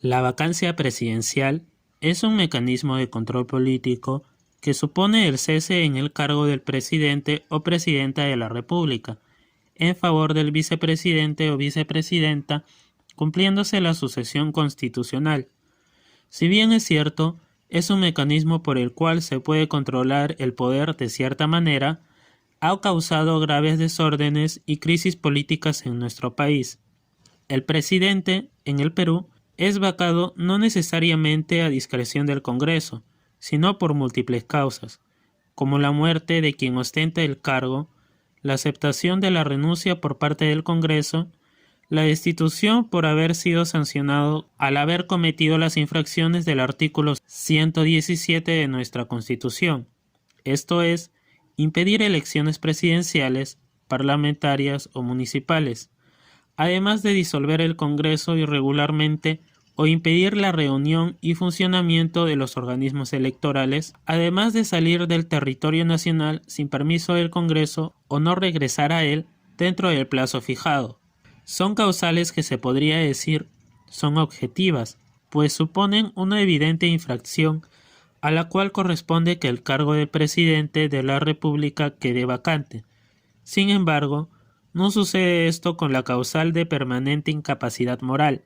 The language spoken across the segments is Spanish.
La vacancia presidencial es un mecanismo de control político que supone el cese en el cargo del presidente o presidenta de la República, en favor del vicepresidente o vicepresidenta, cumpliéndose la sucesión constitucional. Si bien es cierto, es un mecanismo por el cual se puede controlar el poder de cierta manera, ha causado graves desórdenes y crisis políticas en nuestro país. El presidente, en el Perú, es vacado no necesariamente a discreción del Congreso, sino por múltiples causas, como la muerte de quien ostenta el cargo, la aceptación de la renuncia por parte del Congreso, la destitución por haber sido sancionado al haber cometido las infracciones del artículo 117 de nuestra Constitución, esto es, impedir elecciones presidenciales, parlamentarias o municipales, además de disolver el Congreso irregularmente o impedir la reunión y funcionamiento de los organismos electorales, además de salir del territorio nacional sin permiso del Congreso o no regresar a él dentro del plazo fijado. Son causales que se podría decir son objetivas, pues suponen una evidente infracción a la cual corresponde que el cargo de presidente de la República quede vacante. Sin embargo, no sucede esto con la causal de permanente incapacidad moral,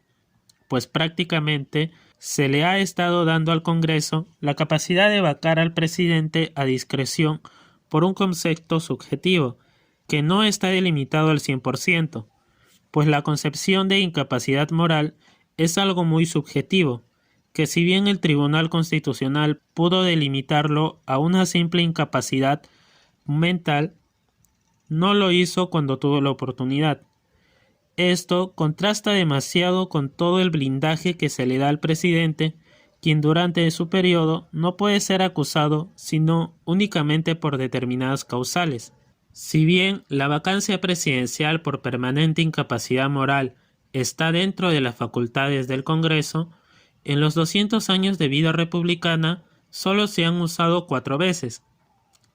pues prácticamente se le ha estado dando al Congreso la capacidad de vacar al presidente a discreción por un concepto subjetivo, que no está delimitado al 100%, pues la concepción de incapacidad moral es algo muy subjetivo, que si bien el Tribunal Constitucional pudo delimitarlo a una simple incapacidad mental, no lo hizo cuando tuvo la oportunidad. Esto contrasta demasiado con todo el blindaje que se le da al presidente, quien durante su periodo no puede ser acusado sino únicamente por determinadas causales. Si bien la vacancia presidencial por permanente incapacidad moral está dentro de las facultades del Congreso, en los 200 años de vida republicana solo se han usado 4 veces.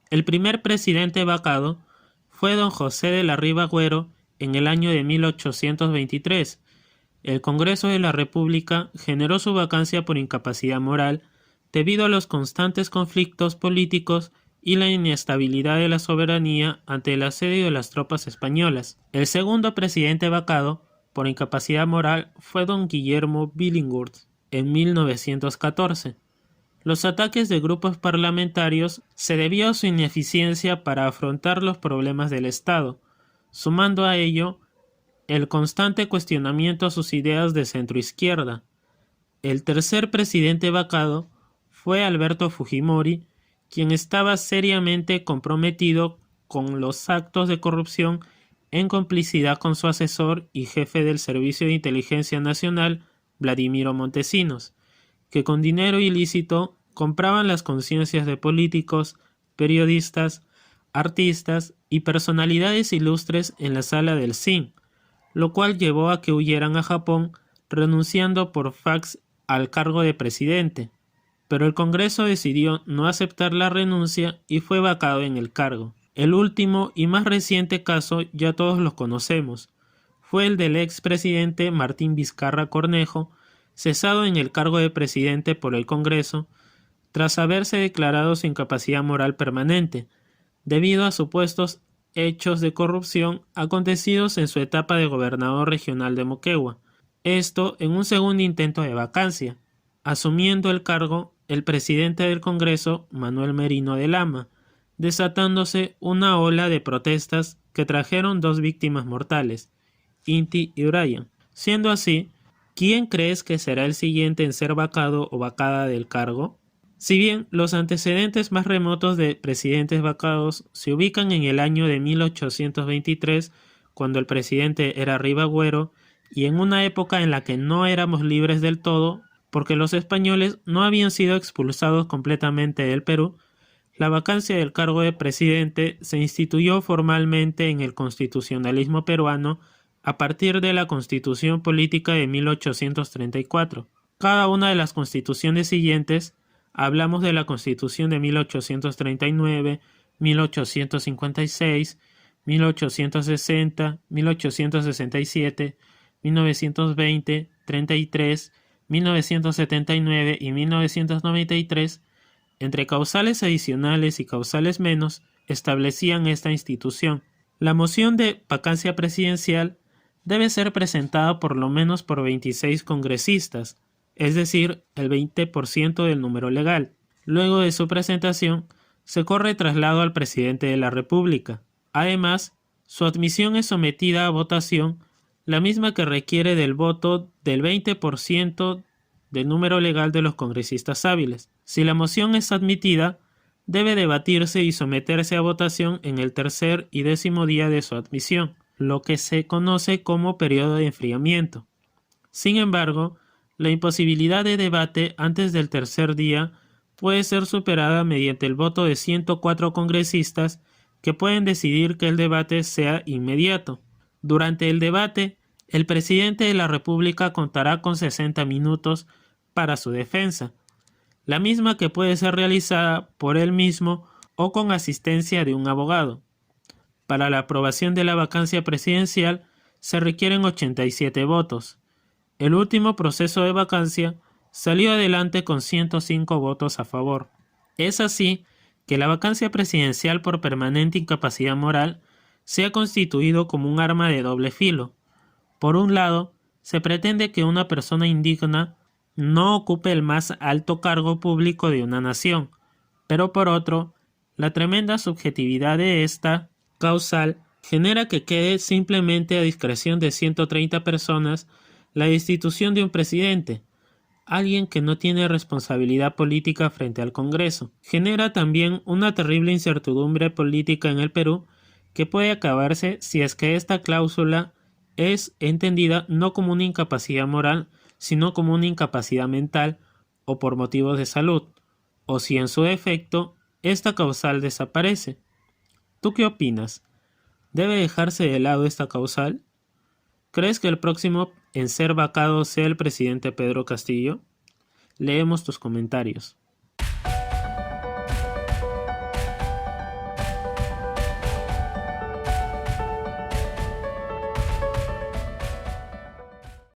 El primer presidente vacado fue don José de la Riva Agüero en el año de 1823. El Congreso de la República generó su vacancia por incapacidad moral debido a los constantes conflictos políticos y la inestabilidad de la soberanía ante el asedio de las tropas españolas. El segundo presidente vacado por incapacidad moral fue don Guillermo Billinghurst en 1914. Los ataques de grupos parlamentarios se debió a su ineficiencia para afrontar los problemas del Estado, sumando a ello el constante cuestionamiento a sus ideas de centroizquierda. El tercer presidente vacado fue Alberto Fujimori, quien estaba seriamente comprometido con los actos de corrupción en complicidad con su asesor y jefe del Servicio de Inteligencia Nacional, Vladimiro Montesinos, que con dinero ilícito compraban las conciencias de políticos, periodistas, artistas y personalidades ilustres en la sala del CIN, lo cual llevó a que huyeran a Japón, renunciando por fax al cargo de presidente, pero el Congreso decidió no aceptar la renuncia y fue vacado en el cargo. El último y más reciente caso ya todos los conocemos, fue el del expresidente Martín Vizcarra Cornejo, cesado en el cargo de presidente por el Congreso, tras haberse declarado sin capacidad moral permanente, debido a supuestos hechos de corrupción acontecidos en su etapa de gobernador regional de Moquegua, esto en un segundo intento de vacancia, asumiendo el cargo el presidente del Congreso, Manuel Merino de Lama, desatándose una ola de protestas que trajeron 2 víctimas mortales, Inti y Brian. Siendo así, ¿quién crees que será el siguiente en ser vacado o vacada del cargo? Si bien los antecedentes más remotos de presidentes vacados se ubican en el año de 1823, cuando el presidente era Riva Agüero, y en una época en la que no éramos libres del todo, porque los españoles no habían sido expulsados completamente del Perú, la vacancia del cargo de presidente se instituyó formalmente en el constitucionalismo peruano a partir de la Constitución Política de 1834. Cada una de las constituciones siguientes, hablamos de la Constitución de 1839, 1856, 1860, 1867, 1920, 33, 1979 y 1993, entre causales adicionales y causales menos, establecían esta institución. La moción de vacancia presidencial debe ser presentada por lo menos por 26 congresistas, es decir, el 20% del número legal. Luego de su presentación, se corre traslado al presidente de la República. Además, su admisión es sometida a votación, la misma que requiere del voto del 20% del número legal de los congresistas hábiles. Si la moción es admitida, debe debatirse y someterse a votación en el tercer y 10º día de su admisión, lo que se conoce como periodo de enfriamiento. Sin embargo, la imposibilidad de debate antes del tercer día puede ser superada mediante el voto de 104 congresistas que pueden decidir que el debate sea inmediato. Durante el debate, el presidente de la República contará con 60 minutos para su defensa, la misma que puede ser realizada por él mismo o con asistencia de un abogado. Para la aprobación de la vacancia presidencial se requieren 87 votos. El último proceso de vacancia salió adelante con 105 votos a favor. Es así que la vacancia presidencial por permanente incapacidad moral se ha constituido como un arma de doble filo. Por un lado, se pretende que una persona indigna no ocupe el más alto cargo público de una nación, pero por otro, la tremenda subjetividad de esta causal genera que quede simplemente a discreción de 130 personas la destitución de un presidente, alguien que no tiene responsabilidad política frente al Congreso. Genera también una terrible incertidumbre política en el Perú que puede acabarse si es que esta cláusula es entendida no como una incapacidad moral, sino como una incapacidad mental o por motivos de salud, o si en su defecto esta causal desaparece. ¿Tú qué opinas? ¿Debe dejarse de lado esta causal? ¿Crees que el próximo en ser vacado sea el presidente Pedro Castillo? Leemos tus comentarios.